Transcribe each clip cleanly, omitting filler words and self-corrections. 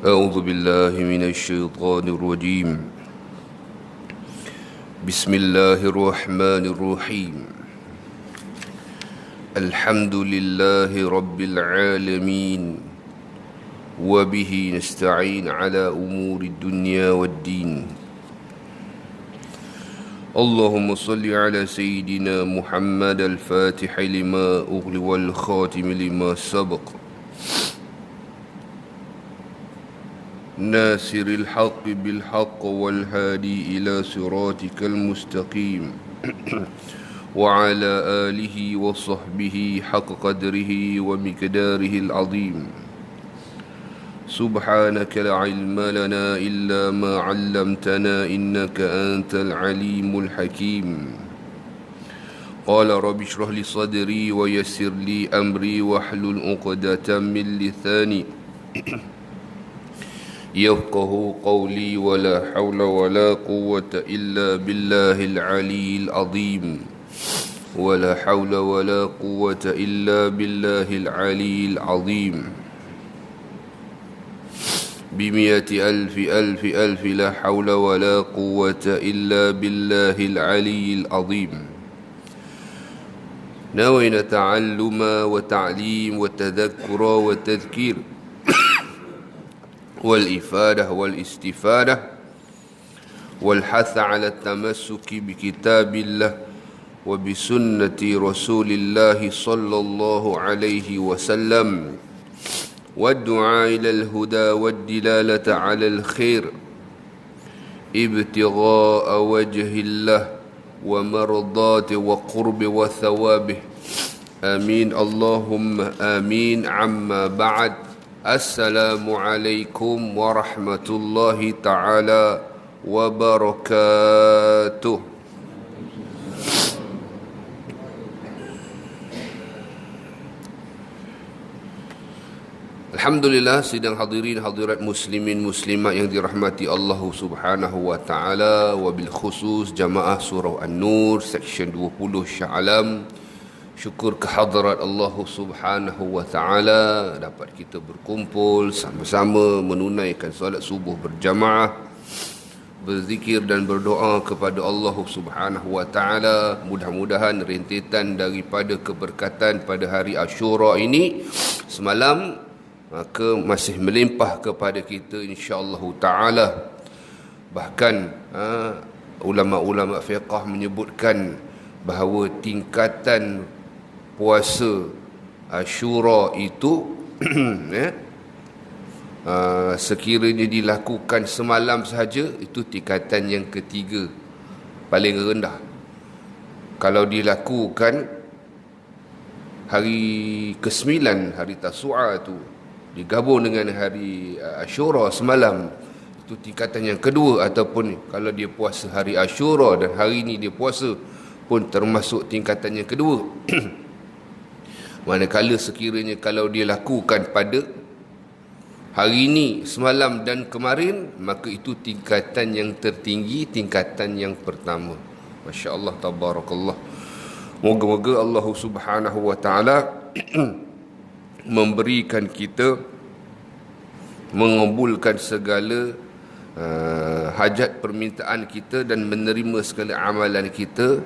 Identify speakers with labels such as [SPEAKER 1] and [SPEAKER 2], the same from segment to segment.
[SPEAKER 1] أعوذ بالله من الشيطان الرجيم بسم الله الرحمن الرحيم الحمد لله رب العالمين وبه نستعين على أمور الدنيا والدين اللهم صل على سيدنا محمد الفاتح لما أغلق والخاتم لما سبق ناصر الحق بالحق والهادي إلى صراطك المستقيم وعلى آله وصحبه حق قدره ومقداره العظيم سبحانك لا علم لنا إلا ما علمتنا إنك أنت العليم الحكيم قال رب اشرح لي صدري ويسر لي أمري واحلل عقدة من لساني يفقه قولي ولا حول ولا قوة إلا بالله العلي العظيم ولا حول ولا قوة إلا بالله العلي العظيم بمئة ألف ألف ألف لا حول ولا قوة إلا بالله العلي العظيم نوينا تعلم وتعليم وتذكر وتذكير والإفادة والاستفادة والحث على التمسك بكتاب الله وبسنة رسول الله صلى الله عليه وسلم والدعاء إلى الهدى والدلالة على الخير ابتغاء وجه الله ومرضاته وقرب وثوابه آمين اللهم آمين عما بعد Assalamualaikum warahmatullahi ta'ala wabarakatuh. Alhamdulillah, sidang hadirin hadirat muslimin muslimat yang dirahmati Allah Subhanahu wa taala, wabil khusus jamaah surah An-Nur section 20 Shah Alam. Syukur kehadrat Allah Subhanahu wa taala dapat kita berkumpul sama-sama menunaikan solat subuh berjamaah, berzikir dan berdoa kepada Allah Subhanahu wa taala. Mudah-mudahan rentetan daripada keberkatan pada hari Ashura ini semalam maka masih melimpah kepada kita insya-Allah taala. Bahkan ulama-ulama fiqh menyebutkan bahawa tingkatan puasa Ashura itu sekiranya dilakukan semalam sahaja, itu tingkatan yang ketiga paling rendah. Kalau dilakukan hari ke-9, hari Tasu'a tu digabung dengan hari Ashura semalam, itu tingkatan yang kedua. Ataupun kalau dia puasa hari Ashura dan hari ni dia puasa pun termasuk tingkatan yang kedua. Manakala sekiranya kalau dia lakukan pada hari ini, semalam dan kemarin, maka itu tingkatan yang tertinggi, tingkatan yang pertama. Masya Allah, tabarakallah. Moga-moga Allah Subhanahu wa ta'ala memberikan kita, mengabulkan segala hajat permintaan kita dan menerima segala amalan kita,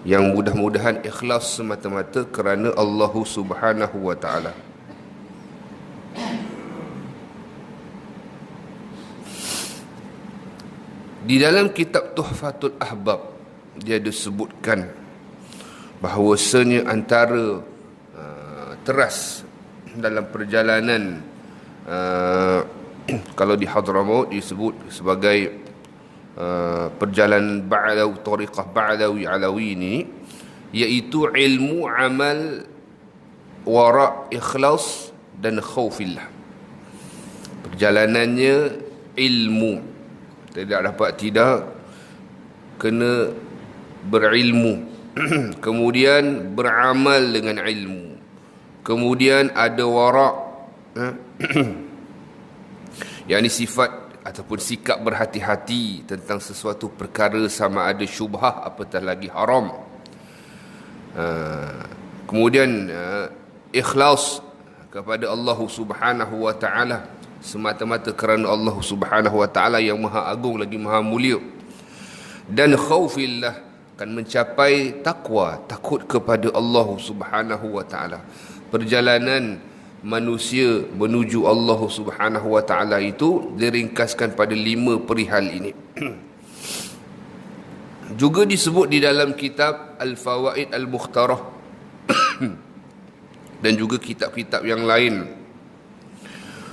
[SPEAKER 1] yang mudah-mudahan ikhlas semata-mata kerana Allah Subhanahu wa ta'ala. Di dalam kitab Tuhfatul Ahbab, dia disebutkan bahawasanya antara teras dalam perjalanan kalau di Hadramaut disebut sebagai perjalanan Ba'lawi, tariqah Ba'lawi Alawi ini, iaitu ilmu, amal, wara', ikhlas dan khaufillah. Perjalanannya ilmu, tidak dapat tidak, kena berilmu. Kemudian beramal dengan ilmu. Kemudian ada wara', yang ini sifat ataupun sikap berhati-hati tentang sesuatu perkara, sama ada syubhah apatah lagi haram. Kemudian ikhlas kepada Allah Subhanahu wa ta'ala, semata-mata kerana Allah Subhanahu wa ta'ala yang maha agung lagi maha mulia. Dan khaufillah, akan mencapai takwa, takut kepada Allah Subhanahu wa ta'ala. Perjalanan manusia menuju Allah Subhanahu wa ta'ala itu diringkaskan pada 5 perihal ini. Juga disebut di dalam kitab Al-Fawaid Al-Mukhtarah dan juga kitab-kitab yang lain,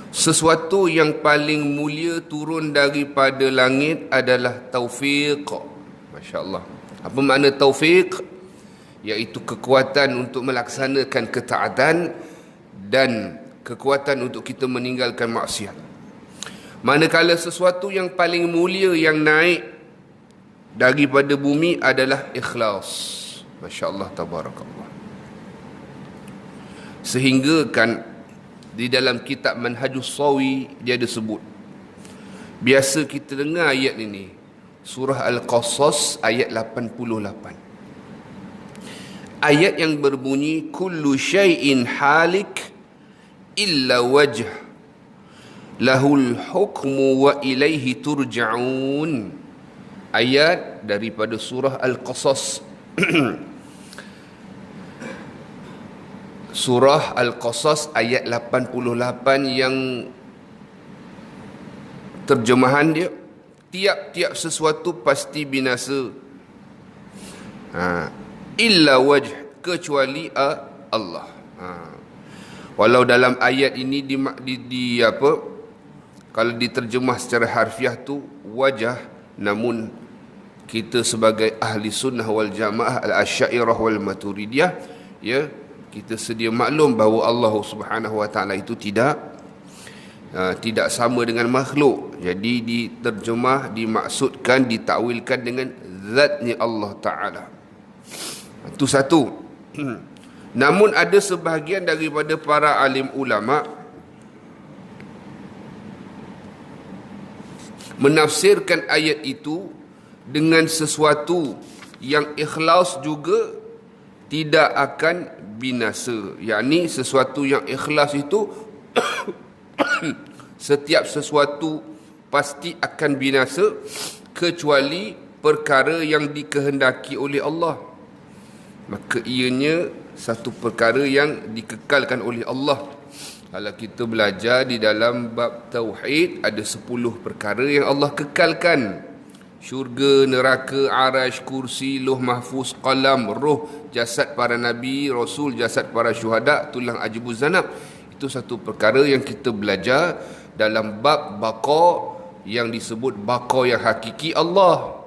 [SPEAKER 1] sesuatu yang paling mulia turun daripada langit adalah taufiq. Masya Allah. Apa makna taufiq? Iaitu kekuatan untuk melaksanakan ketaatan dan kekuatan untuk kita meninggalkan maksiat. Manakala sesuatu yang paling mulia yang naik daripada bumi adalah ikhlas. Masya Allah, tabarakallah. Sehingga kan di dalam kitab Manhajus Sawi dia ada sebut, biasa kita dengar ayat ini, surah Al-Qasas ayat 88. Ayat yang berbunyi kullu syai'in halik illa wajh lahul hukmu wa ilaihi turja'un. Ayat daripada surah Al-Qasas. Surah Al-Qasas ayat 88 yang terjemahan dia, tiap-tiap sesuatu pasti binasa, illa wajh, kecuali Allah. Walau dalam ayat ini kalau diterjemah secara harfiah tu wajah, namun kita sebagai ahli sunnah wal jamaah al-asyairah wal maturidiyah, ya, kita sedia maklum bahawa Allah Subhanahu wa ta'ala itu tidak sama dengan makhluk. Jadi diterjemah, dimaksudkan, ditakwilkan dengan zatnya Allah Ta'ala. Itu satu. Namun ada sebahagian daripada para alim ulama menafsirkan ayat itu dengan sesuatu yang ikhlas juga tidak akan binasa. Yakni sesuatu yang ikhlas itu setiap sesuatu pasti akan binasa kecuali perkara yang dikehendaki oleh Allah. Maka ianya satu perkara yang dikekalkan oleh Allah. Kalau kita belajar di dalam bab tauhid, ada 10 perkara yang Allah kekalkan. Syurga, neraka, arash, kursi, luh mahfuz, qalam, roh, jasad para nabi, rasul, jasad para syuhada, tulang ajbu zanab. Itu satu perkara yang kita belajar dalam bab baqa, yang disebut baqa yang hakiki Allah.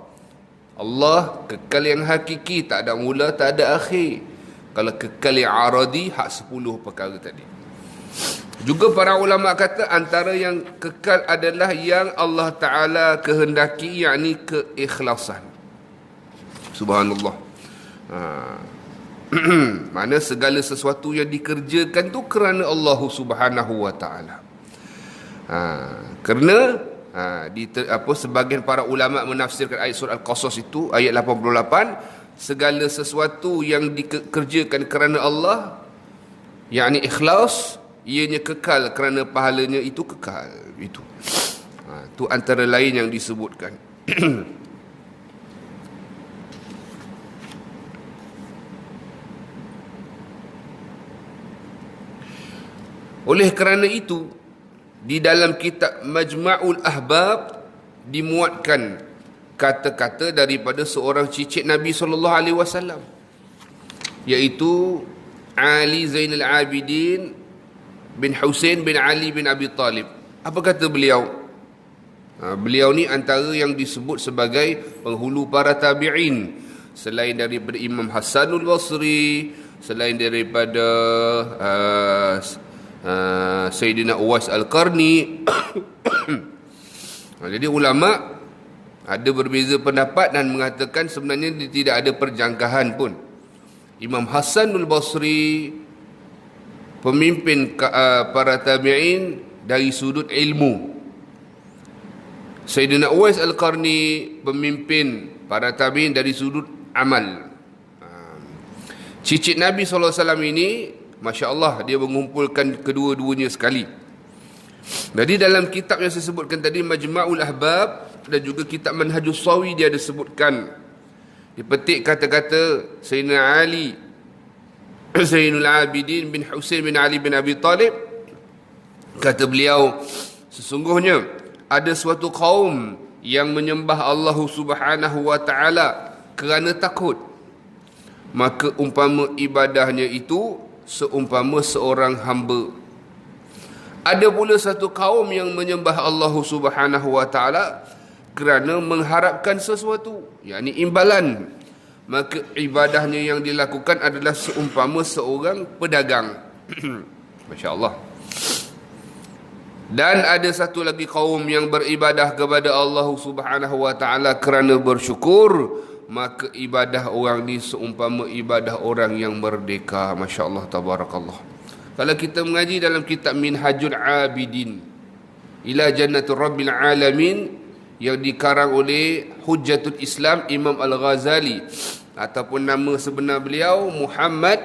[SPEAKER 1] Allah kekal yang hakiki, tak ada mula, tak ada akhir. Kalau kekal i'aradi, hak 10 perkara tadi. Juga para ulama kata antara yang kekal adalah yang Allah Ta'ala kehendaki, yakni keikhlasan. Subhanallah. Mana segala sesuatu yang dikerjakan tu kerana Allah Subhanahu Wa Ta'ala. Kerana sebagian para ulama menafsirkan ayat surah Al-Qasas itu, ayat 88, segala sesuatu yang dikerjakan kerana Allah, yakni ikhlas, ianya kekal kerana pahalanya itu kekal. Itu antara lain yang disebutkan. Oleh kerana itu, di dalam kitab Majma'ul Ahbab dimuatkan kata-kata daripada seorang cicit Nabi SAW, iaitu Ali Zainal Abidin bin Husain bin Ali bin Abi Talib. Apa kata beliau? Beliau ni antara yang disebut sebagai penghulu para tabi'in, selain daripada Imam Hasanul Basri, selain daripada Sayyidina Uwais Al-Qarni. Jadi ulama ada berbeza pendapat dan mengatakan sebenarnya tidak ada perjangkahan pun. Imam Hasanul Basri pemimpin para tabi'in dari sudut ilmu. Sayyidina Uwais Al-Qarni pemimpin para tabi'in dari sudut amal. Cicit Nabi SAW ini, Masya Allah, dia mengumpulkan kedua-duanya sekali. Jadi dalam kitab yang saya sebutkan tadi, Majma'ul Ahbab, dan juga kitab Manhajus Sawi, dia ada sebutkan, dipetik kata-kata Sayyidina Ali Zainul Abidin bin Husain bin Ali bin Abi Talib. Kata beliau, sesungguhnya ada suatu kaum yang menyembah Allah Subhanahu Wa Ta'ala kerana takut, maka umpama ibadahnya itu seumpama seorang hamba. Ada pula satu kaum yang menyembah Allah Subhanahu Wa Ta'ala kerana mengharapkan sesuatu, yakni imbalan, maka ibadahnya yang dilakukan adalah seumpama seorang pedagang. Masya Allah. Dan ada satu lagi kaum yang beribadah kepada Allah Subhanahu Wa Ta'ala kerana bersyukur, maka ibadah orang ni seumpama ibadah orang yang merdeka. Masya Allah, tabarakallah. Kalau kita mengaji dalam kitab Minhajul Abidin ila Jannatul Rabbil Alamin, yang dikarang oleh Hujjatul Islam Imam Al-Ghazali, ataupun nama sebenar beliau Muhammad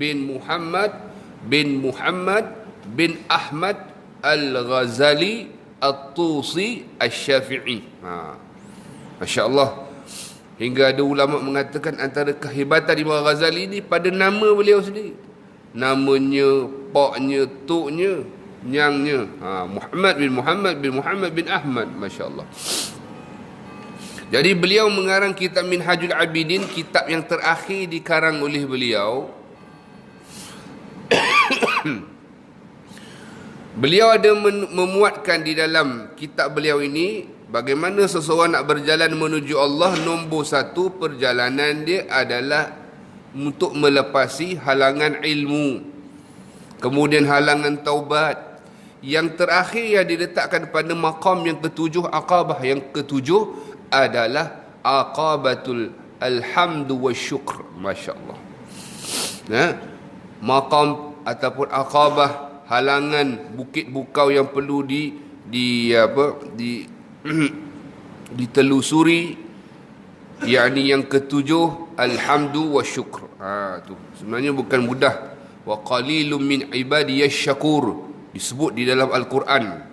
[SPEAKER 1] bin Muhammad bin Muhammad bin Ahmad Al-Ghazali At-Tusi Asy-Syafi'i. Masya Allah. Hingga ada ulama mengatakan antara kehebatan Imam Ghazali ni pada nama beliau sendiri. Namanya, poknya, tuknya, nyangnya. Muhammad bin Muhammad bin Muhammad bin Ahmad. Masya Allah. Jadi beliau mengarang kitab Minhajul Abidin, kitab yang terakhir dikarang oleh beliau. Beliau ada memuatkan di dalam kitab beliau ini, bagaimana seseorang nak berjalan menuju Allah, nombor satu perjalanan dia adalah untuk melepasi halangan ilmu, kemudian halangan taubat. Yang terakhir yang diletakkan pada maqam yang ketujuh, aqabah yang ketujuh, adalah aqabatul alhamdu wa syukr. Masya Allah. Maqam ataupun aqabah, halangan, bukit bukau yang perlu ditelusuri, yakni yang ketujuh, alhamdu wa syukr. Tu sebenarnya bukan mudah. Wa qalilum min ibadiyash syakur disebut di dalam Al-Quran.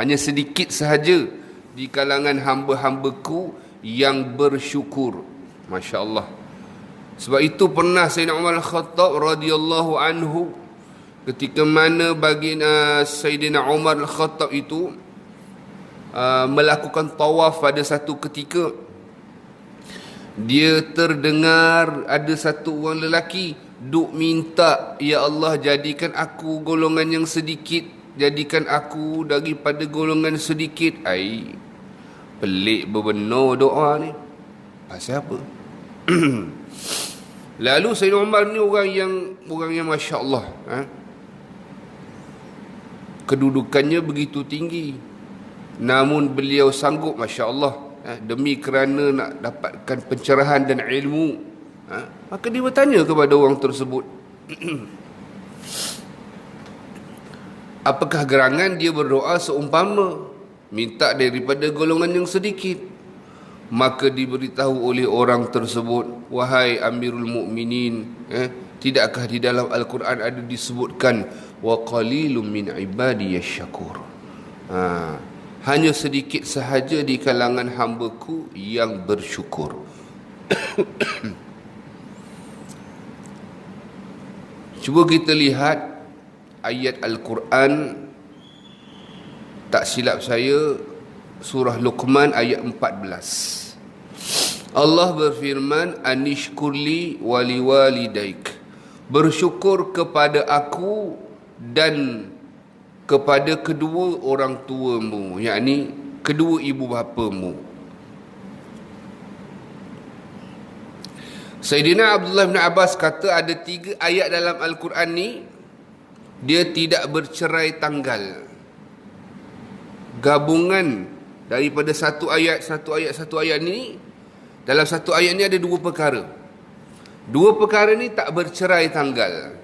[SPEAKER 1] Hanya sedikit sahaja di kalangan hamba-hambaku yang bersyukur. Masya Allah. Sebab itu pernah Sayyidina Umar Al-Khattab radhiyallahu anhu, ketika mana baginda Sayyidina Umar Al-Khattab itu melakukan tawaf pada satu ketika, dia terdengar ada satu orang lelaki duk minta, ya Allah, jadikan aku golongan yang sedikit, jadikan aku daripada golongan sedikit. Pelik bebenar doa ni. Pasal apa? Lalu Sayyidina Umar ni orang yang Masya Allah, kedudukannya begitu tinggi, namun beliau sanggup, Masya Allah, demi kerana nak dapatkan pencerahan dan ilmu, maka dia bertanya kepada orang tersebut. Apakah gerangan dia berdoa seumpama minta daripada golongan yang sedikit? Maka diberitahu oleh orang tersebut, wahai Amirul Mukminin, tidakkah di dalam Al-Quran ada disebutkan wa qalilum min ibadiyash syakur, hanya sedikit sahaja di kalangan hamba-Ku yang bersyukur. Cuba kita lihat ayat Al-Quran, tak silap saya surah Luqman ayat 14. Allah berfirman, anishkurli waliwalidaik, bersyukur kepada aku dan kepada kedua orang tuamu, yakni kedua ibu bapamu. Sayyidina Abdullah bin Abbas kata ada 3 ayat dalam Al-Quran ni dia tidak bercerai tanggal, gabungan daripada satu ayat ni. Dalam satu ayat ni ada 2 perkara. 2 perkara ni tak bercerai tanggal.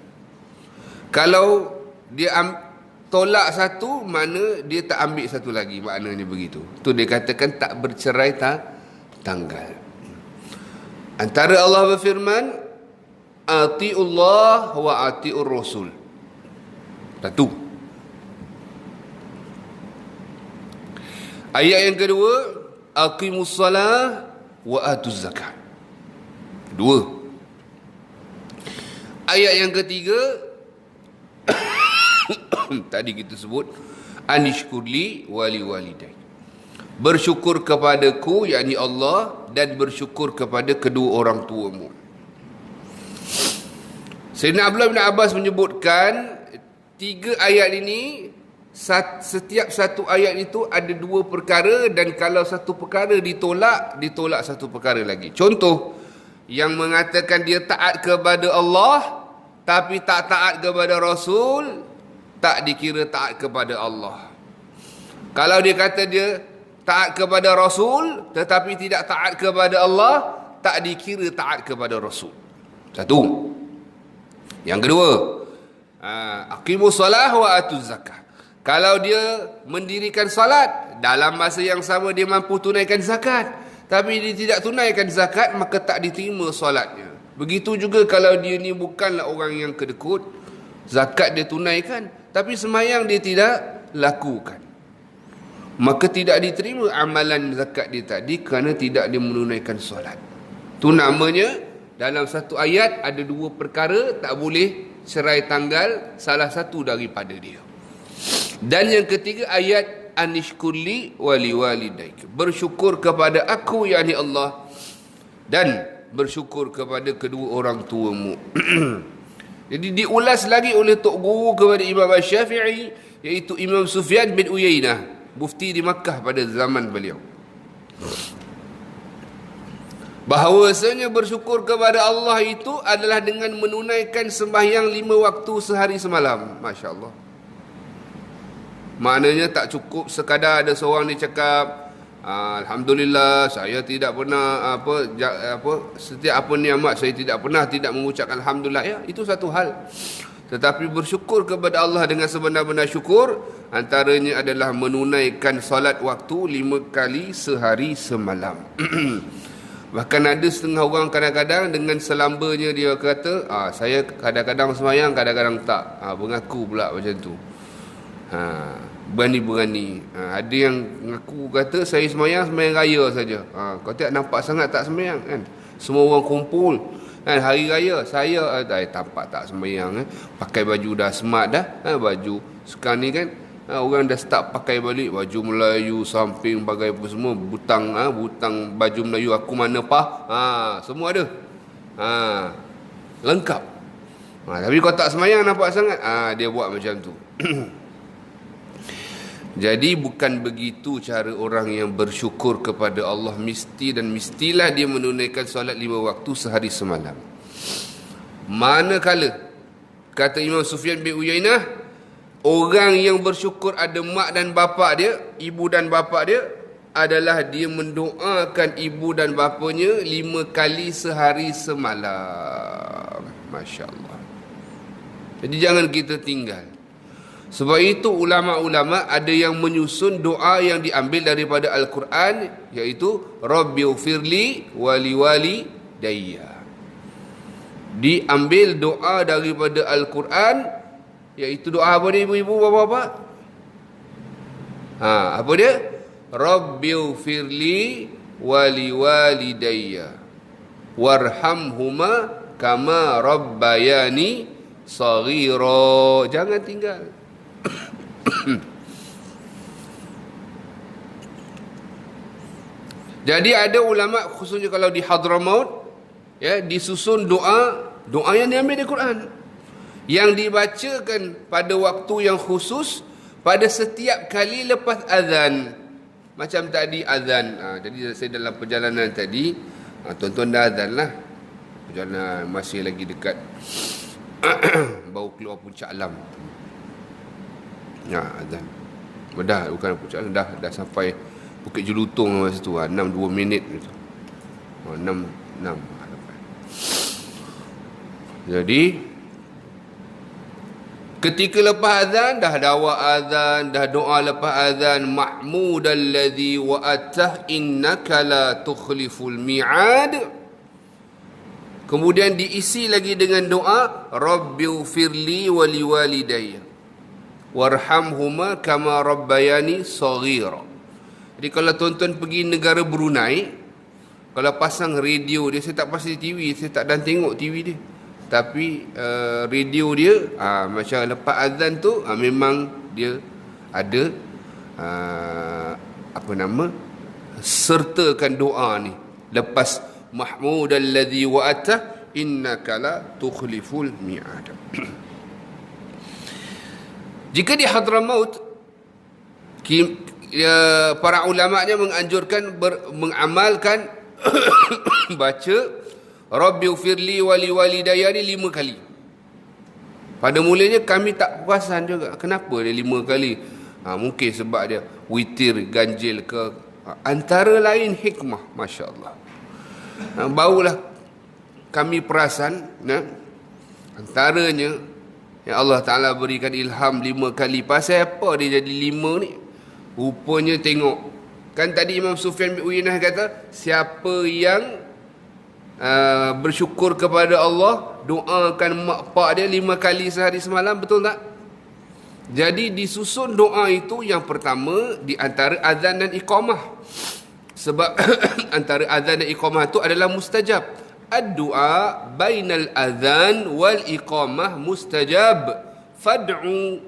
[SPEAKER 1] Kalau dia tolak satu, mana dia tak ambil satu lagi, maknanya begitu. Tu dia katakan tak bercerai tanggal. Antara Allah berfirman, ati'ullah wa ati'ur rasul. Satu. Ayat yang kedua, aqimus salah wa atuz zakat. 2. Ayat yang ketiga tadi kita sebut, anishkurli wali walidai, bersyukur kepadaku, yakni Allah, dan bersyukur kepada kedua orang tuamu. Sayyidina Abdullah bin Abbas menyebutkan 3 ayat ini, setiap satu ayat itu ada 2 perkara, dan kalau satu perkara ditolak satu perkara lagi. Contoh, yang mengatakan dia taat kepada Allah tapi tak taat kepada Rasul, tak dikira taat kepada Allah. Kalau dia kata dia taat kepada Rasul tetapi tidak taat kepada Allah, tak dikira taat kepada Rasul. Satu. Yang kedua, aqimus salah wa atuz zakah. Kalau dia mendirikan salat, dalam masa yang sama dia mampu tunaikan zakat, tapi dia tidak tunaikan zakat, maka tak diterima salatnya. Begitu juga kalau dia ni bukanlah orang yang kedekut, zakat dia tunaikan, tapi sembahyang dia tidak lakukan, maka tidak diterima amalan zakat dia tadi kerana tidak dia menunaikan solat. Tu namanya dalam satu ayat ada 2 perkara tak boleh cerai tanggal, salah satu daripada dia. Dan yang ketiga, ayat anishkurli wali walidaik, bersyukur kepada aku, yakni Allah, dan bersyukur kepada kedua orang tuamu. Jadi diulas lagi oleh Tok Guru kepada Imam Syafi'i, iaitu Imam Sufyan bin Uyainah, mufti di Makkah pada zaman beliau, bahawasanya bersyukur kepada Allah itu adalah dengan menunaikan sembahyang 5 waktu sehari semalam. Masya Allah. Maknanya tak cukup sekadar ada seorang ni cakap, alhamdulillah saya tidak pernah setiap apa nikmat saya tidak pernah tidak mengucapkan alhamdulillah, ya, itu satu hal. Tetapi bersyukur kepada Allah dengan sebenar-benar syukur, antaranya adalah menunaikan salat waktu 5 kali sehari semalam. Bahkan ada setengah orang kadang-kadang dengan selambanya dia kata, saya kadang-kadang sembahyang, kadang-kadang tak, mengaku pula macam tu. Berani-berani. Ada yang mengaku kata saya sembahyang raya saja. Kau tak nampak sangat tak sembahyang kan? Semua orang kumpul kan, hari raya saya tampak tak sembahyang, pakai baju dah smart dah, baju sekarang ni kan, orang dah start pakai balik baju Melayu, samping bagai apa semua, butang baju Melayu aku mana semua ada, lengkap. Tapi kau tak sembahyang nampak sangat, dia buat macam tu. Jadi bukan begitu cara orang yang bersyukur kepada Allah, mestilah dia menunaikan solat 5 waktu sehari semalam. Manakala, kata Imam Sufyan bin Uyainah, orang yang bersyukur ada mak dan bapa dia, ibu dan bapa dia, adalah dia mendoakan ibu dan bapanya 5 kali sehari semalam. Masya Allah. Jadi jangan kita tinggal. Sebab itu ulama-ulama ada yang menyusun doa yang diambil daripada Al-Quran, iaitu Rabbighfirli wali dayya. Diambil doa daripada Al-Quran, iaitu doa apa dia ibu-ibu, bapa-bapa? Apa dia? Rabbighfirli waliwalidayya warhamhuma kama rabbayani saghira. Jangan tinggal. Jadi ada ulama, khususnya kalau di Hadramaut, ya, disusun doa yang diambil dari Quran, yang dibacakan pada waktu yang khusus pada setiap kali lepas azan. Macam tadi azan. Jadi saya dalam perjalanan tadi, tuan-tuan dah azan lah. Perjalanan masih lagi dekat baru keluar Puncak Alam. Azan. Dah bukan Puncak Alam, dah sampai Bukit Jelutong masa tu. 6-2 minit gitu. 6. Jadi ketika lepas azan, dah ada awak azan, dah doa lepas azan, mahmudal ladzi wa'atah innaka la tukhliful mi'ad. Kemudian diisi lagi dengan doa Rabbighfirli wa liwalidayya warhamhuma kama rabbayani saghira. Jadi kalau tuan-tuan pergi negara Brunei, kalau pasang radio dia, saya tak pasang TV, saya tak dan tengok TV dia, tapi radio dia macam lepas azan tu memang dia ada sertakan doa ni lepas mahmudal ladzi wa'ata innaka la tukhliful mi'ad. Jika di Hadramaut, para ulama'nya menganjurkan mengamalkan baca Rabbighfirli wali walidayya ni 5 kali. Pada mulanya kami tak perasan juga kenapa dia 5 kali. Mungkin sebab dia witir, ganjil ke, antara lain hikmah. Masya Allah. Barulah kami perasan, antaranya yang Allah Ta'ala berikan ilham 5 kali. Pasal apa dia jadi 5 ni? Rupanya tengok, kan tadi Imam Sufyan bin Uyainah kata, siapa yang bersyukur kepada Allah, doakan mak pak dia 5 kali sehari semalam, betul tak? Jadi disusun doa itu, yang pertama di antara azan dan iqamah. Sebab antara azan dan iqamah itu adalah mustajab. Ad-du'a bainal azan wal iqamah mustajab. Fad'u.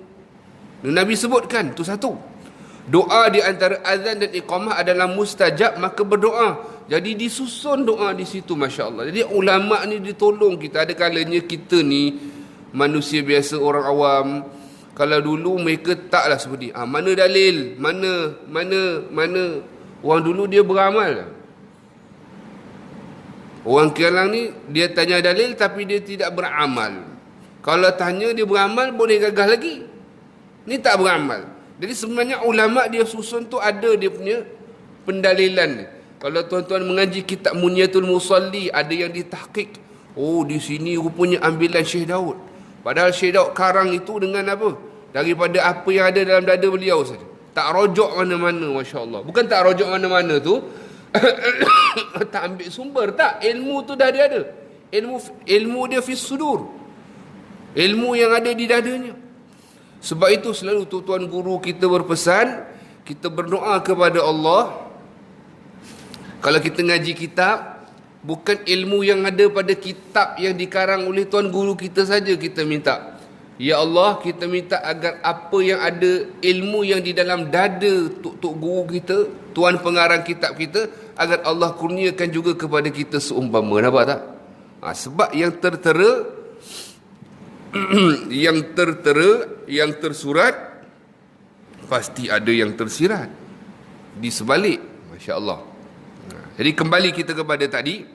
[SPEAKER 1] Nabi sebutkan tu satu. Doa di antara azan dan iqamah adalah mustajab, maka berdoa. Jadi disusun doa di situ, Masya Allah. Jadi ulama' ni ditolong kita. Ada kalanya kita ni manusia biasa, orang awam. Kalau dulu mereka taklah seperti mana dalil, mana. Orang dulu dia beramal. Orang sekarang ni dia tanya dalil tapi dia tidak beramal. Kalau tanya dia beramal, boleh gagah lagi. Ni tak beramal. Jadi sebenarnya ulama' dia susun tu ada dia punya pendalilan. Kalau tuan-tuan mengaji kitab Munyatul Musalli, ada yang ditahqiq. Oh, di sini rupanya ambilan Syekh Daud. Padahal Syekh Daud karang itu dengan apa? Daripada apa yang ada dalam dada beliau saja. Tak rojok mana-mana, Masya Allah. Bukan tak rojok mana-mana tu tak ambil sumber, tak. Ilmu tu dah dia ada. Ilmu dia fis sudur. Ilmu yang ada di dadanya. Sebab itu selalu tuan guru kita berpesan, kita berdoa kepada Allah. Kalau kita ngaji kitab, bukan ilmu yang ada pada kitab yang dikarang oleh tuan guru kita saja kita minta. Ya Allah, kita minta agar apa yang ada, ilmu yang di dalam dada tok guru kita, tuan pengarang kitab kita, agar Allah kurniakan juga kepada kita seumpama. Nampak tak? Sebab yang tertera yang tersurat, pasti ada yang tersirat di sebalik. Masya Allah. Jadi kembali kita kepada tadi,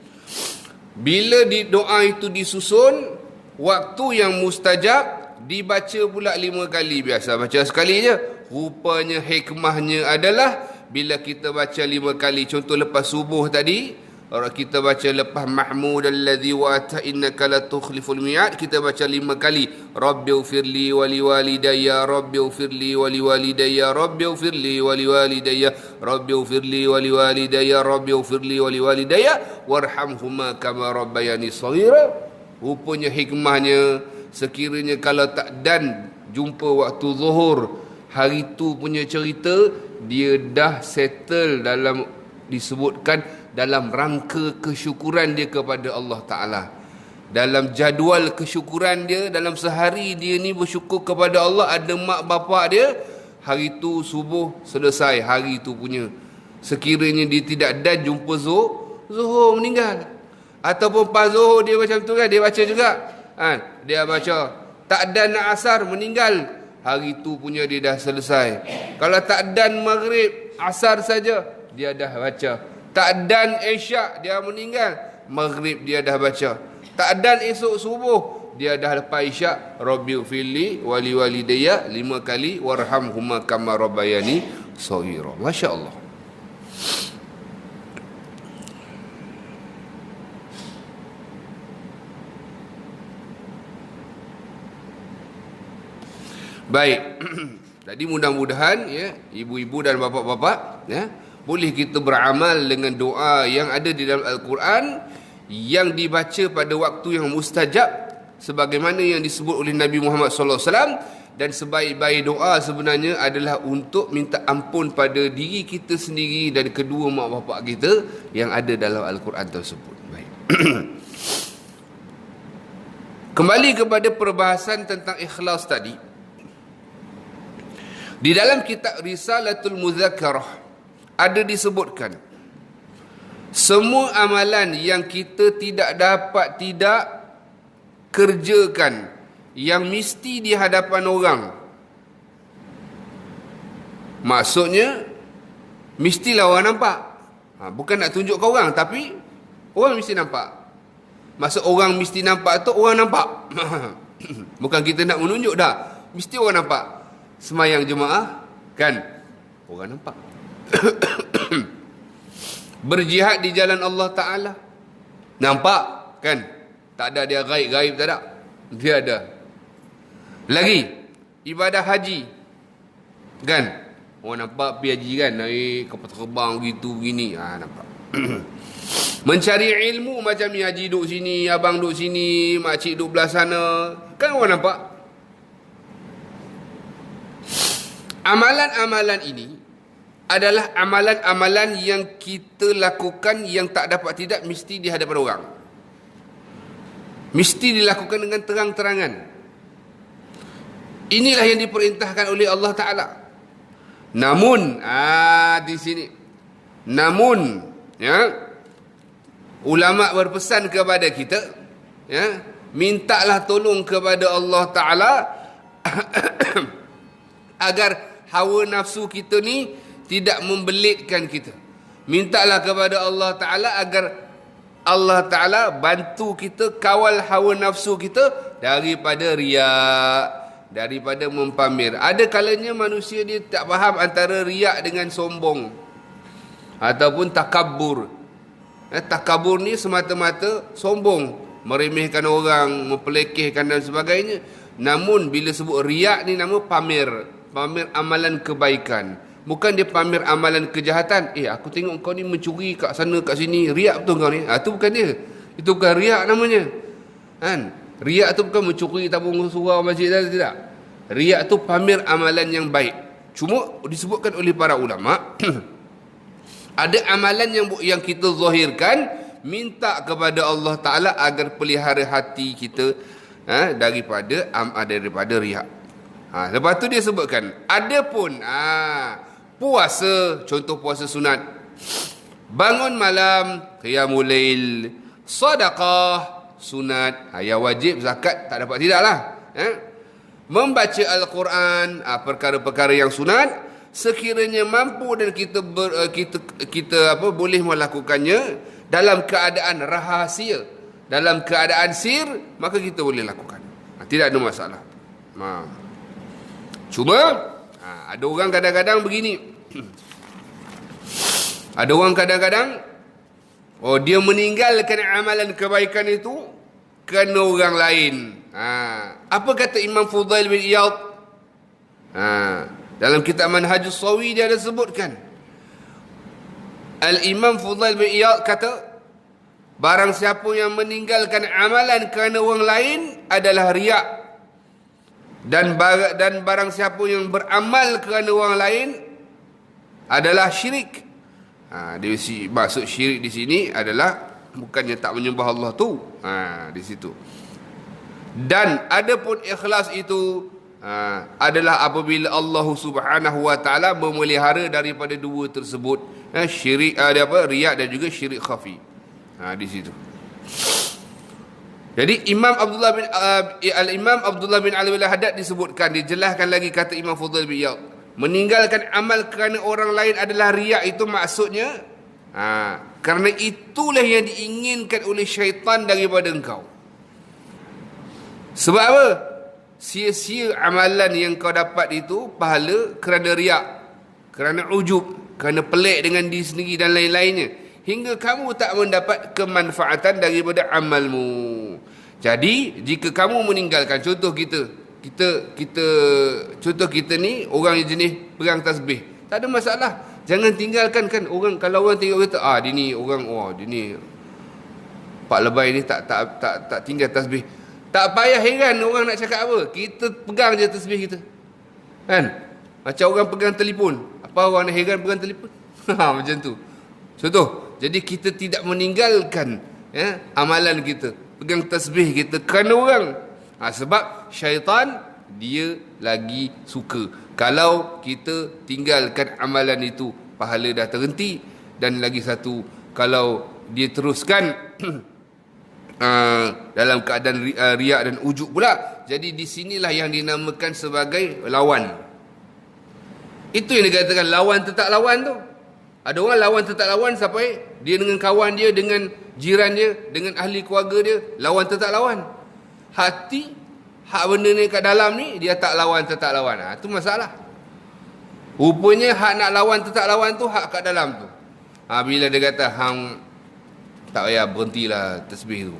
[SPEAKER 1] bila doa itu disusun, Waktu yang mustajab dibaca pula 5 kali. Biasa baca sekali je. Rupanya hikmahnya adalah bila kita baca 5 kali, contoh lepas subuh tadi, orang kita baca lepas mahmud alladhi wa'ata innaka latukhliful mi'ad, kita baca 5 kali, rabbighfirli wa liwalidayya, rabbighfirli wa liwalidayya, rabbighfirli wa liwalidayya, rabbighfirli wa liwalidayya, rabbighfirli wa liwalidayya warhamhuma kama rabbayani shaghira. Rupanya hikmahnya, sekiranya kalau tak dan jumpa waktu zuhur, hari tu punya cerita dia dah settle dalam, disebutkan dalam rangka kesyukuran dia kepada Allah Ta'ala. Dalam jadual kesyukuran dia, dalam sehari dia ni bersyukur kepada Allah, ada mak bapak dia, hari tu subuh selesai hari tu punya. Sekiranya dia tidak dan jumpa zuhur meninggal. Ataupun pas zuhur dia macam tu kan, dia baca juga. Dia baca tak dan asar meninggal, hari tu punya dia dah selesai. Kalau tak dan maghrib, asar saja dia dah baca. Tak dan isyak dia meninggal, maghrib dia dah baca. Tak dan esok subuh dia dah lepas isyak, rabbighfirli wa liwalidayya 5 kali, warhamhuma kama rabbayani shaghira. Masya-Allah. Baik. Jadi mudah-mudahan ya, ibu-ibu dan bapa-bapa ya, boleh kita beramal dengan doa yang ada di dalam Al-Quran yang dibaca pada waktu yang mustajab sebagaimana yang disebut oleh Nabi Muhammad sallallahu alaihi wasallam. Dan sebaik-baik doa sebenarnya adalah untuk minta ampun pada diri kita sendiri dan kedua mak bapak kita yang ada dalam Al-Quran tersebut. Baik. Kembali kepada perbahasan tentang ikhlas tadi. Di dalam kitab Risalatul Mudzakarah ada disebutkan semua amalan yang kita tidak kerjakan yang mesti di hadapan orang. Maksudnya mestilah orang nampak. Bukan nak tunjuk ke orang, tapi orang mesti nampak. Maksud orang mesti nampak tu orang nampak. Bukan kita nak menunjuk dah. Mesti orang nampak. Semayang jemaah kan orang nampak. Berjihad di jalan Allah Ta'ala nampak kan. Tak ada dia gaib tak ada, dia ada. Lagi ibadah haji kan, orang nampak pergi haji kan, naik kapal terbang gitu begini, nampak. Mencari ilmu macam ni, haji duduk sini, abang duduk sini, makcik duduk belah sana, kan orang nampak. Amalan-amalan ini adalah amalan-amalan yang kita lakukan yang tak dapat tidak mesti di hadapan orang. Mesti dilakukan dengan terang-terangan. Inilah yang diperintahkan oleh Allah Ta'ala. Namun, di sini. Namun, ya, ulama berpesan kepada kita, ya, mintalah tolong kepada Allah Ta'ala agar hawa nafsu kita ni tidak membelitkan kita. Mintalah kepada Allah Ta'ala agar Allah Ta'ala bantu kita kawal hawa nafsu kita daripada riak, daripada mempamer. Ada kalanya manusia dia tak faham antara riak dengan sombong ataupun takabur. Takabur ni semata-mata sombong, meremehkan orang, mempelekehkan dan sebagainya. Namun bila sebut riak ni nama pamer, pamer amalan kebaikan. Bukan dia pamer amalan kejahatan. Aku tengok kau ni mencuri kat sana kat sini, riak betul kau ni. Itu bukan dia. Itu bukan riak namanya. Kan? Riak tu bukan mencuri tabung surau masjid, tidak. Riak tu pamer amalan yang baik. Cuma disebutkan oleh para ulama ada amalan yang kita zahirkan, minta kepada Allah Ta'ala agar pelihara hati kita daripada riak. Lepas tu dia sebutkan, adapun puasa, contoh puasa sunat, bangun malam, qiyamul lail, sedekah sunat, yang wajib, zakat tak dapat tidaklah, membaca Al-Quran, perkara-perkara yang sunat, sekiranya mampu dan kita boleh melakukannya dalam keadaan rahasia, dalam keadaan sir, maka kita boleh lakukan. Tidak ada masalah. Cuma ada orang kadang-kadang begini. Ada orang kadang-kadang dia meninggalkan amalan kebaikan itu kerana orang lain. Apa kata Imam Fudail bin Iyad? Dalam kitab Manhajus Sawi dia ada sebutkan. Al-Imam Fudail bin Iyad kata, barang siapa yang meninggalkan amalan kerana orang lain adalah riak. Dan barang siapa yang beramal kerana orang lain adalah syirik. Maksud syirik di sini adalah bukannya tak menyembah Allah tu. Di situ. Dan adapun ikhlas itu adalah apabila Allah Subhanahu wa taala memelihara daripada dua tersebut, syirik riak dan juga syirik khafi. Di situ. Jadi Imam Abdullah bin Ali al-Haddad disebutkan, dijelaskan lagi kata Imam Fudail bin Iyad, meninggalkan amal kerana orang lain adalah riak. Itu maksudnya kerana itulah yang diinginkan oleh syaitan daripada engkau. Sebab apa? Sia-sia amalan yang kau dapat itu pahala kerana riak, kerana ujub, kerana pelik dengan diri sendiri dan lain-lainnya, hingga kamu tak mendapat kemanfaatan daripada amalmu. Jadi jika kamu meninggalkan, contoh kita ni orang yang jenis pegang tasbih, tak ada masalah. Jangan tinggalkan kan orang. Kalau orang tengok kata dia ni orang, dia ni pak lebay ni tak tinggal tasbih, tak payah heran orang nak cakap apa. Kita pegang je tasbih kita, kan? Macam orang pegang telefon, apa orang nak heran pegang telefon? Macam tu contoh. Jadi kita tidak meninggalkan amalan kita, pegang tasbih kita kerana orang. Sebab syaitan dia lagi suka kalau kita tinggalkan amalan itu, pahala dah terhenti. Dan lagi satu, kalau dia teruskan dalam keadaan riak dan ujub pula, jadi di sinilah yang dinamakan sebagai lawan. Itu yang dikatakan lawan tetap lawan tu. Ada orang lawan tetap lawan sampai dia dengan kawan dia, dengan jiran dia, dengan ahli keluarga dia, lawan tetap lawan. Hati, hak benda ni kat dalam ni, dia tak lawan tetap lawan. Itu masalah. Rupanya hak nak lawan tetap lawan tu, hak kat dalam tu. Bila dia kata, hang tak payah berhentilah tasbih tu.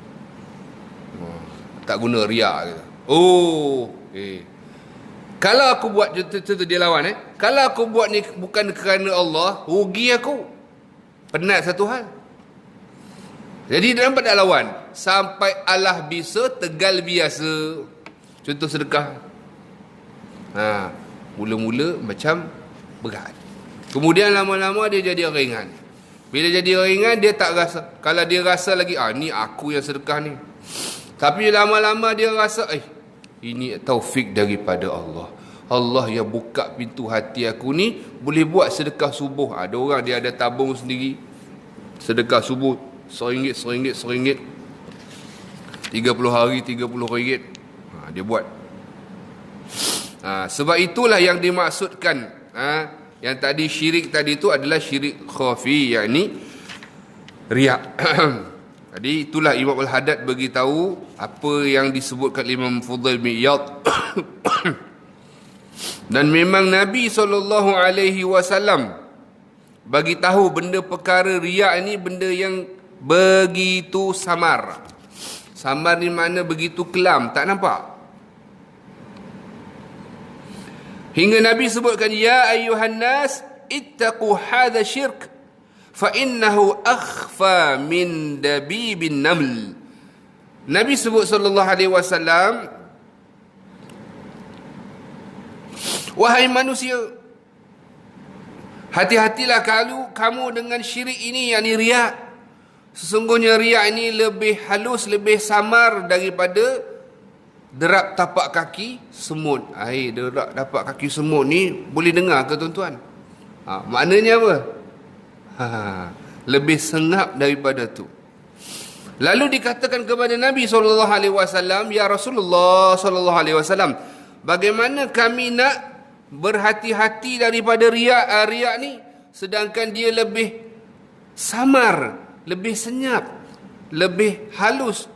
[SPEAKER 1] Tak guna riak ke. Kalau aku buat contoh dia lawan, kalau aku buat ni bukan kerana Allah, rugi aku. Penat satu hal. Jadi dia nampak tak lawan. Sampai Allah bisa tegal biasa. Contoh sedekah. Mula-mula macam berat. Kemudian lama-lama dia jadi ringan. Bila jadi ringan, dia tak rasa. Kalau dia rasa lagi, ni aku yang sedekah ni. Tapi lama-lama dia rasa, ini taufik daripada Allah. Allah yang buka pintu hati aku ni, boleh buat sedekah subuh. Ada orang dia ada tabung sendiri, sedekah subuh RM1, RM30 hari RM30. Dia buat. Sebab itulah yang dimaksudkan. Yang tadi syirik tadi itu adalah syirik khafi, yakni riak. Jadi itulah Imam Al-Haddad beritahu apa yang disebutkan Imam Fudail bin Iyad. Dan memang Nabi SAW bagi tahu benda perkara riak ni benda yang begitu samar. Samar ni mana begitu kelam, tak nampak. Hingga Nabi sebutkan, ya ayyuhan nas ittaqu hadha syirk fa innahu akhfa min dabibin naml. Nabi sebut sallallahu alaihi wasallam, wahai manusia, hati-hatilah kalau kamu dengan syirik ini, yakni riak. Sesungguhnya riak ini lebih halus, lebih samar daripada derap tapak kaki semut. Derap tapak kaki semut ni boleh dengar ke tuan-tuan? Maknanya apa? Lebih sengap daripada tu. Lalu dikatakan kepada Nabi SAW, ya Rasulullah SAW, bagaimana kami nak berhati-hati daripada riak ni, sedangkan dia lebih samar, lebih senyap, lebih halus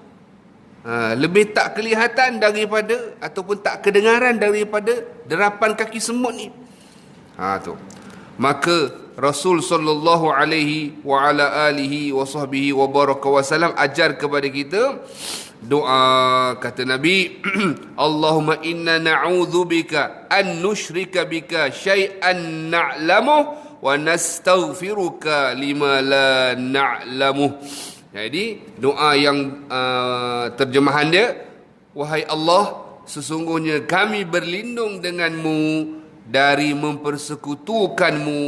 [SPEAKER 1] Lebih tak kelihatan daripada ataupun tak kedengaran daripada derapan kaki semut ni. Tu. Maka Rasul sallallahu alaihi wa ala alihi wa sahbihi wa baraka wasallam ajar kepada kita doa, kata Nabi, Allahumma inna na'udzubika an nusyrika bika syai'an na'lamuh wa nastaghfiruka lima la na'lamuh. Jadi doa yang terjemahan dia, wahai Allah, sesungguhnya kami berlindung denganmu dari mempersekutukanmu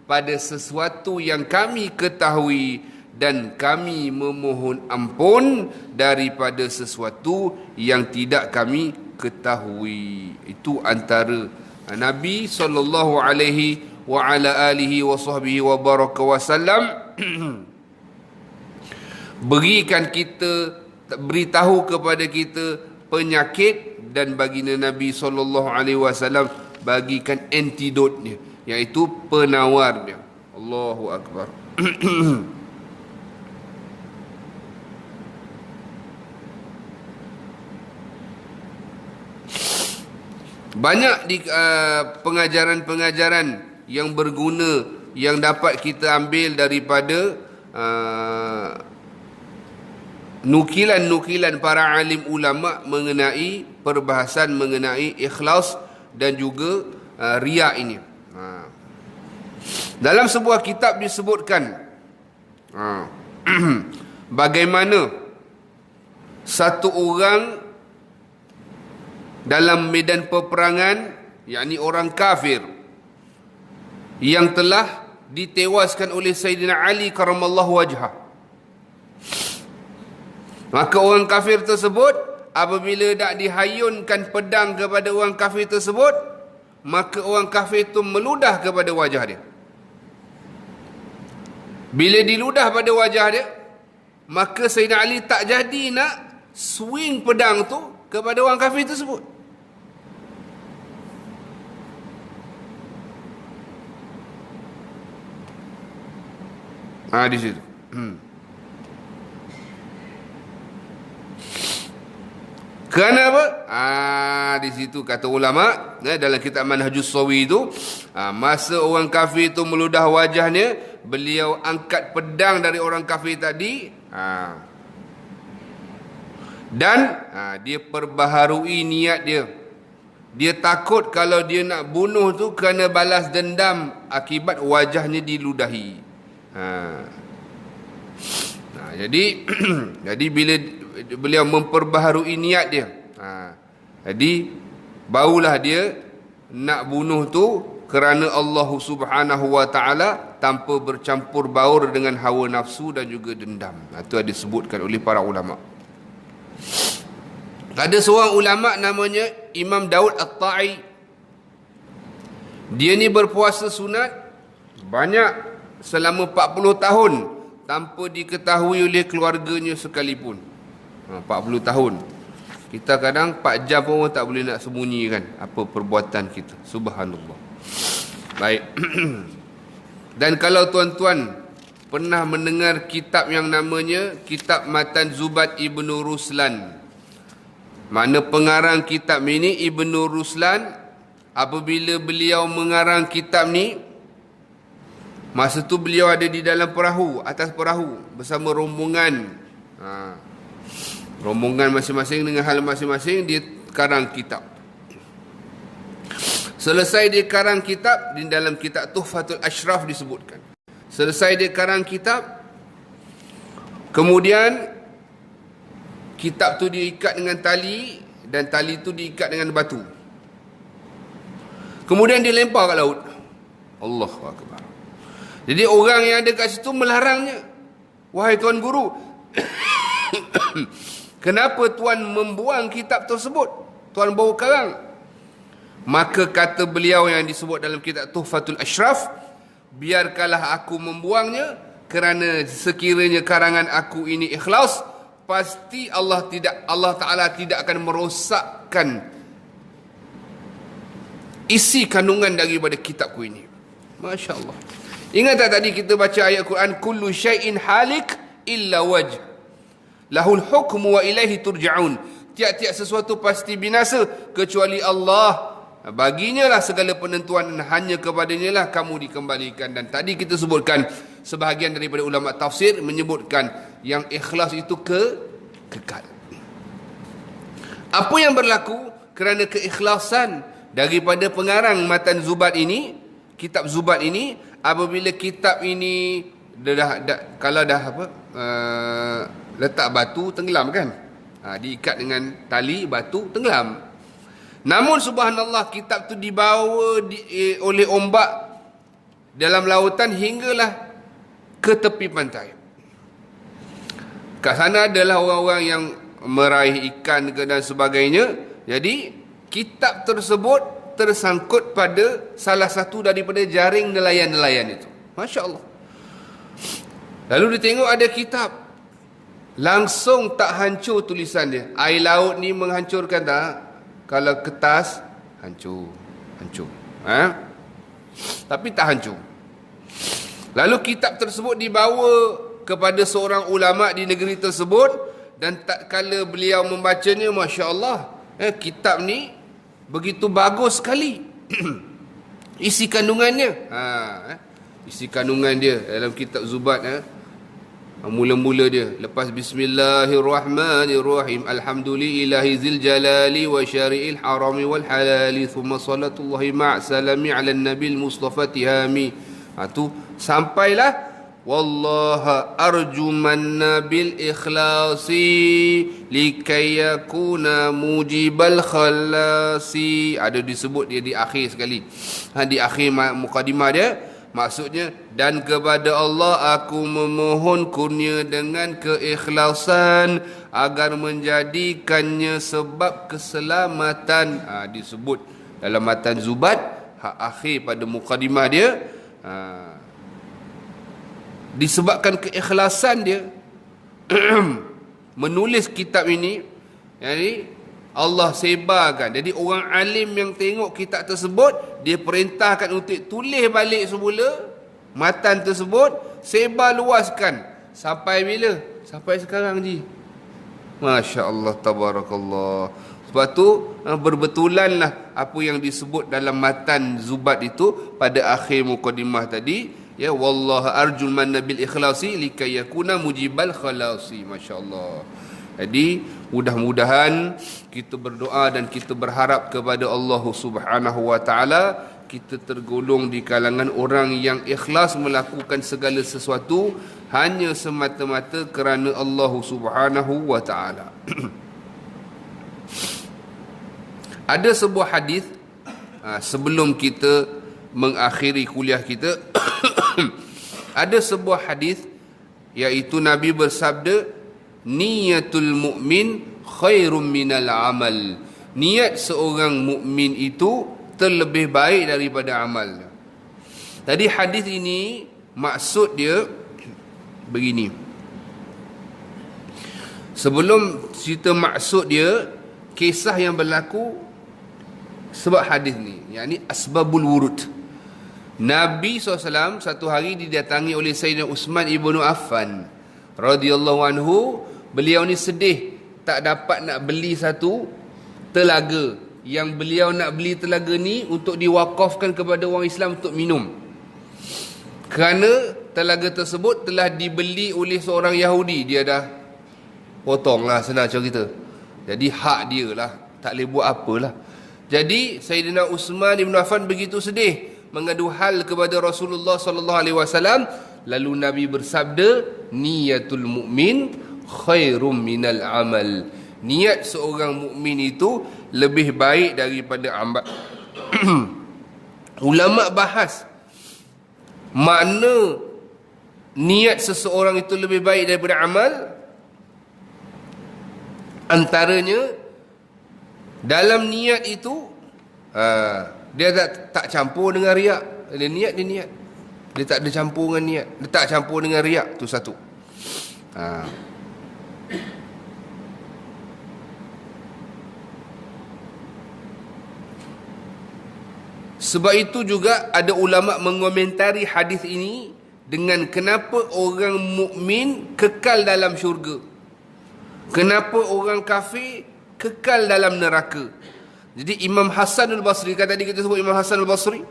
[SPEAKER 1] pada sesuatu yang kami ketahui, dan kami memohon ampun daripada sesuatu yang tidak kami ketahui. Itu antara Nabi sallallahu alaihi wa ala alihi wa sahbihi wa baraka wasallam berikan kita, beritahu kepada kita penyakit, dan baginda Nabi sallallahu alaihi wasallam bagikan antidotnya, iaitu penawarnya. Allahu akbar. Banyak di pengajaran-pengajaran yang berguna yang dapat kita ambil daripada nukilan-nukilan para alim ulama mengenai perbahasan mengenai ikhlas dan juga riya ini. Dalam sebuah kitab disebutkan bagaimana satu orang dalam medan peperangan, yakni orang kafir yang telah ditewaskan oleh Sayyidina Ali karamallahu wajhah. Maka orang kafir tersebut, apabila dak dihayunkan pedang kepada orang kafir tersebut, maka orang kafir itu meludah kepada wajah dia. Bila diludah pada wajah dia, maka Sayyidina Ali tak jadi nak swing pedang tu kepada orang kafir tersebut. Di situ. Kenapa? Di situ kata ulama, dalam kitab Manhajus Sawi itu, masa orang kafir itu meludah wajahnya, beliau angkat pedang dari orang kafir tadi, dan dia perbaharui niat dia. Dia takut kalau dia nak bunuh tu kena balas dendam akibat wajahnya diludahi. Jadi jadi bila beliau memperbaharui niat dia, jadi barulah dia nak bunuh tu kerana Allah Subhanahu wa taala, tanpa bercampur baur dengan hawa nafsu dan juga dendam. Itu ada disebutkan oleh para ulama. Ada seorang ulama namanya Imam Daud At-Ta'i. Dia ni berpuasa sunat banyak selama 40 tahun tanpa diketahui oleh keluarganya sekalipun. 40 tahun. Kita kadang 4 jam pun tak boleh nak sembunyikan apa perbuatan kita. Subhanallah. Baik. Dan kalau tuan-tuan pernah mendengar kitab yang namanya Kitab Matan Zubat Ibnu Ruslan, mana pengarang kitab ini Ibnu Ruslan, apabila beliau mengarang kitab ni, masa tu beliau ada di dalam perahu, atas perahu bersama rombongan. Rombongan masing-masing dengan hal masing-masing, dia karang kitab. Selesai dia karang kitab, di dalam kitab Tuhfatul Ashraf disebutkan. Selesai dia karang kitab, kemudian kitab tu diikat dengan tali, dan tali tu diikat dengan batu. Kemudian dilempar ke laut. Allahu Akbar. Jadi orang yang ada kat situ melarangnya. Wahai tuan guru, kenapa tuan membuang kitab tersebut? Tuan bawa karang. Maka kata beliau yang disebut dalam kitab Tuhfatul Ashraf, biarkanlah aku membuangnya, kerana sekiranya karangan aku ini ikhlas, pasti Allah Ta'ala tidak akan merosakkan isi kandungan daripada kitabku ini. Masya Allah. Ingat tak tadi kita baca ayat Quran, kullu syai'in halik illa wajh. lahul hukmu wa ilaihi turja'un. Tiap-tiap sesuatu pasti binasa kecuali Allah. Baginya lah segala penentuan dan hanya kepadanya lah kamu dikembalikan. Dan tadi kita sebutkan sebahagian daripada ulama tafsir menyebutkan yang ikhlas itu kekal. Apa yang berlaku kerana keikhlasan daripada pengarang matan Zubat ini, kitab Zubat ini, apabila kitab ini kalau dah letak batu tenggelam kan, diikat dengan tali batu tenggelam. Namun subhanallah, kitab tu dibawa oleh ombak dalam lautan hinggalah ke tepi pantai. Kat sana adalah orang-orang yang meraih ikan dan sebagainya. Jadi kitab tersebut tersangkut pada salah satu daripada jaring nelayan-nelayan itu. Masya Allah. Lalu dia tengok ada kitab, langsung tak hancur tulisan dia. Air laut ni menghancurkan tak? Kalau kertas hancur. Tapi tak hancur. Lalu kitab tersebut dibawa kepada seorang ulama di negeri tersebut, dan tak kala beliau membacanya, Masya Allah, kitab ni begitu bagus sekali. Isi kandungannya, isi kandungan dia dalam kitab Zubat, mula-mula dia lepas Bismillahirrahmanirrahim, Alhamdulillahi zil jalali wa syari'il harami wal halali, thumma salatullahi ma'salami ala nabil mustafa tihami. Tu sampailah wallaha arjumanna bil ikhlasi likay yakuna mujibal khalasi. Ada disebut dia di akhir sekali, di akhir mukadimah dia. Maksudnya, dan kepada Allah aku memohon kurnia dengan keikhlasan agar menjadikannya sebab keselamatan. Disebut dalam matan Zubat, akhir pada mukadimah dia, disebabkan keikhlasan dia menulis kitab ini. Jadi Allah sebarkan. Jadi orang alim yang tengok kitab tersebut, dia perintahkan untuk tulis balik semula matan tersebut, sebar luaskan. Sampai bila? Sampai sekarang ji. Masya Allah, tabarakallah. Sebab tu berbetulanlah apa yang disebut dalam matan Zubat itu pada akhir mukadimah tadi, ya, wallahu arjul manna bil ikhlasi likay yakuna mujibal khalasi. Masya Allah. Jadi mudah-mudahan kita berdoa dan kita berharap kepada Allah Subhanahu wa taala, kita tergolong di kalangan orang yang ikhlas melakukan segala sesuatu hanya semata-mata kerana Allah Subhanahu wa taala. Ada sebuah hadis sebelum kita mengakhiri kuliah kita ada sebuah hadis, iaitu Nabi bersabda, niyatul mu'min khairum minal amal. Niat seorang mukmin itu terlebih baik daripada amal. Tadi hadis ini maksud dia begini. Sebelum cerita maksud dia, kisah yang berlaku sebab hadis ni, yakni asbabul wurud. Nabi SAW satu hari didatangi oleh Sayyidina Uthman ibnu Affan radhiyallahu anhu. Beliau ni sedih tak dapat nak beli satu telaga. Yang beliau nak beli telaga ni untuk diwakafkan kepada orang Islam untuk minum. Kerana telaga tersebut telah dibeli oleh seorang Yahudi. Dia dah potong lah, senang macam kita. Jadi hak dia lah, tak boleh buat apalah. Jadi Sayyidina Uthman ibn Affan begitu sedih, mengadu hal kepada Rasulullah sallallahu alaihi wasallam. Lalu Nabi bersabda, niyatul mu'min khairum minal amal. Niat seorang mukmin itu lebih baik daripada amal. Ulama bahas makna niat seseorang itu lebih baik daripada amal. Antaranya, dalam niat itu dia tak campur dengan riak. Dia niat, dia tak ada campur dengan niat. Dia tak campur dengan riak. Tu satu. Sebab itu juga ada ulama mengomentari hadis ini dengan kenapa orang mukmin kekal dalam syurga. Kenapa orang kafir kekal dalam neraka? Jadi Imam Hasan al-Basri, kan tadi kita sebut Imam Hasan al-Basri,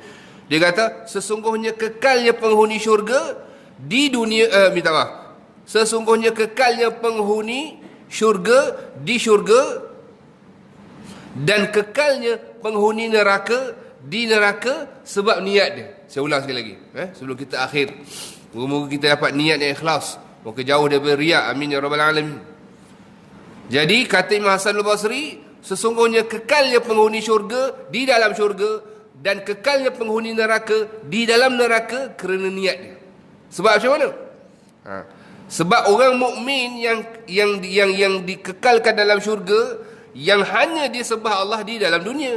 [SPEAKER 1] dia kata sesungguhnya kekalnya penghuni syurga di dunia, minta maaf, sesungguhnya kekalnya penghuni syurga di syurga, dan kekalnya penghuni neraka di neraka sebab niat dia. Saya ulang sekali lagi, sebelum kita akhir. Moga-moga kita dapat niat yang ikhlas, moga jauh daripada riak. Amin ya rabbal alamin. Jadi kata Imam Hasan al-Basri, sesungguhnya kekalnya penghuni syurga di dalam syurga, dan kekalnya penghuni neraka di dalam neraka kerana niat dia. Sebab macam mana? Sebab orang mukmin yang dikekalkan dalam syurga, yang hanya dia sembah Allah di dalam dunia.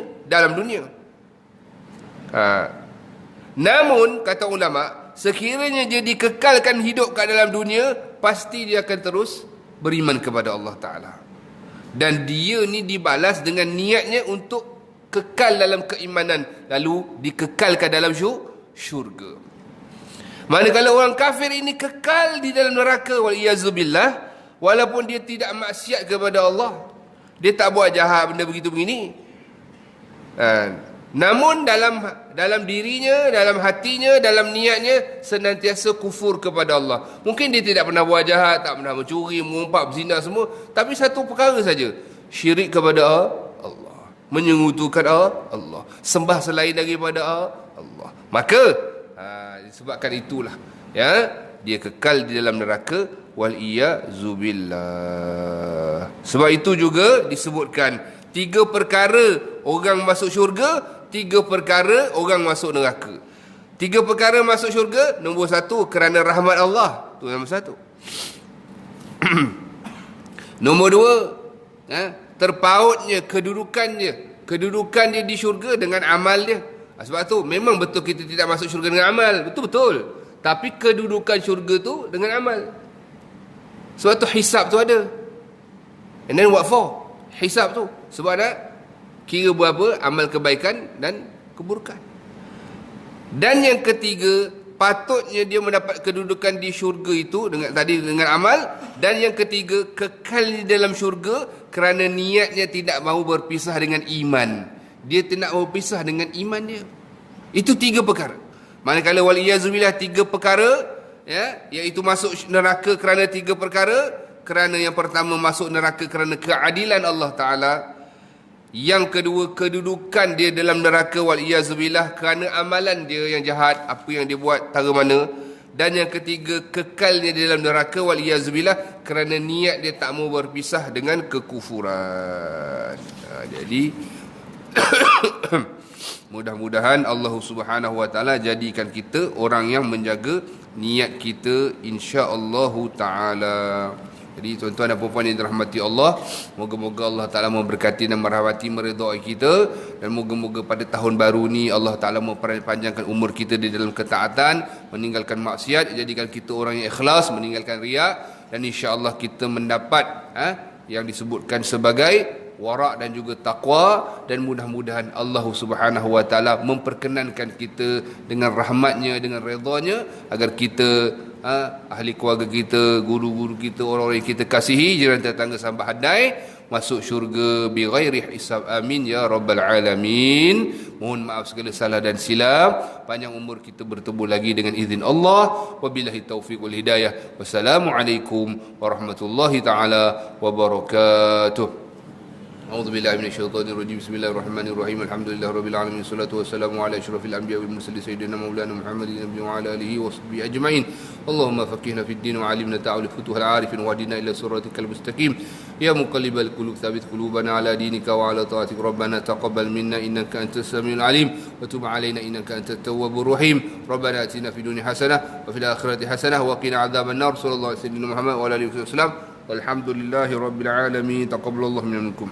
[SPEAKER 1] Namun kata ulama, sekiranya dia dikekalkan hidup kat dalam dunia, pasti dia akan terus beriman kepada Allah Ta'ala. Dan dia ni dibalas dengan niatnya untuk kekal dalam keimanan, lalu dikekalkan dalam syurga. Manakala orang kafir ini kekal di dalam neraka, wal-iyazubillah, walaupun dia tidak maksiat kepada Allah, dia tak buat jahat benda begitu begini, namun dalam dirinya, dalam hatinya, dalam niatnya senantiasa kufur kepada Allah. Mungkin dia tidak pernah buat jahat, tak pernah mencuri, mengumpat, berzina semua, tapi satu perkara saja, syirik kepada Allah, menyekutukan Allah, sembah selain daripada Allah. Maka disebabkan itulah, dia kekal di dalam neraka, wal-iyazubillah. Sebab itu juga disebutkan 3 perkara orang masuk syurga, 3 perkara orang masuk neraka. 3 perkara masuk syurga, nombor 1 kerana rahmat Allah, tu nombor 1. Nombor 2, terpautnya kedudukan dia di syurga dengan amal dia. Sebab tu memang betul kita tidak masuk syurga dengan amal, betul-betul. Tapi kedudukan syurga tu dengan amal. Sebab tu hisab tu ada. And then what for? Hisab tu sebab nak kira berapa amal kebaikan dan keburukan. Dan yang ketiga, patutnya dia mendapat kedudukan di syurga itu dengan amal. Dan yang ketiga, kekal di dalam syurga kerana niatnya tidak mahu berpisah dengan iman. Dia tidak mahu berpisah dengan iman dia. Itu 3 perkara. Manakala wal-iyazubillah 3 perkara, iaitu masuk neraka kerana 3 perkara. Kerana yang pertama masuk neraka kerana keadilan Allah Ta'ala. Yang kedua, kedudukan dia dalam neraka wal-iyazubillah kerana amalan dia yang jahat, apa yang dia buat tara mana. Dan yang ketiga, kekalnya di dalam neraka wal-iyazubillah kerana niat dia tak mau berpisah dengan kekufuran. Jadi mudah-mudahan Allah Subhanahu Wa Ta'ala jadikan kita orang yang menjaga niat kita, insya-Allah Ta'ala. Jadi tuan-tuan dan puan-puan yang dirahmati Allah, moga-moga Allah Ta'ala memberkati dan merahmati, meredai kita. Dan moga-moga pada tahun baru ni Allah Ta'ala memperpanjangkan umur kita di dalam ketaatan, meninggalkan maksiat, jadikan kita orang yang ikhlas, meninggalkan riak. Dan insya-Allah kita mendapat yang disebutkan sebagai wara' dan juga taqwa. Dan mudah-mudahan Allah Subhanahu Wa Ta'ala memperkenankan kita dengan rahmatnya, dengan redanya, agar kita, ahli keluarga kita, guru-guru kita, orang-orang yang kita kasihi, jiran tetangga sampai hadai, masuk syurga bi ghairi hisab. Amin ya rabbal alamin. Mohon maaf segala salah dan silap. Panjang umur kita bertemu lagi dengan izin Allah. Wabillahi taufiq wal hidayah. Wassalamualaikum warahmatullahi taala wabarakatuh. أعوذ بالله من الشيطان الرجيم بسم الله الرحمن الرحيم الحمد لله رب العالمين والصلاة والسلام على أشرف الأنبياء والمرسلين سيدنا مولانا محمد النبي وعلى آله وصحبه أجمعين اللهم فقهنا في الدين وعلمنا تأويل فتوح العارفين واهدنا إلى صراطك المستقيم يا مقلب القلوب ثبت قلوبنا على دينك وعلى طاعتك ربنا تقبل منا إنك أنت السميع العليم وتب علينا إنك أنت التواب الرحيم ربنا آتنا في الدنيا حسنة وفي الآخرة حسنة وقنا عذاب النار صلى الله عليه وسلم محمد وعلى آله وسلم والحمد لله رب العالمين تقبل الله منا منكم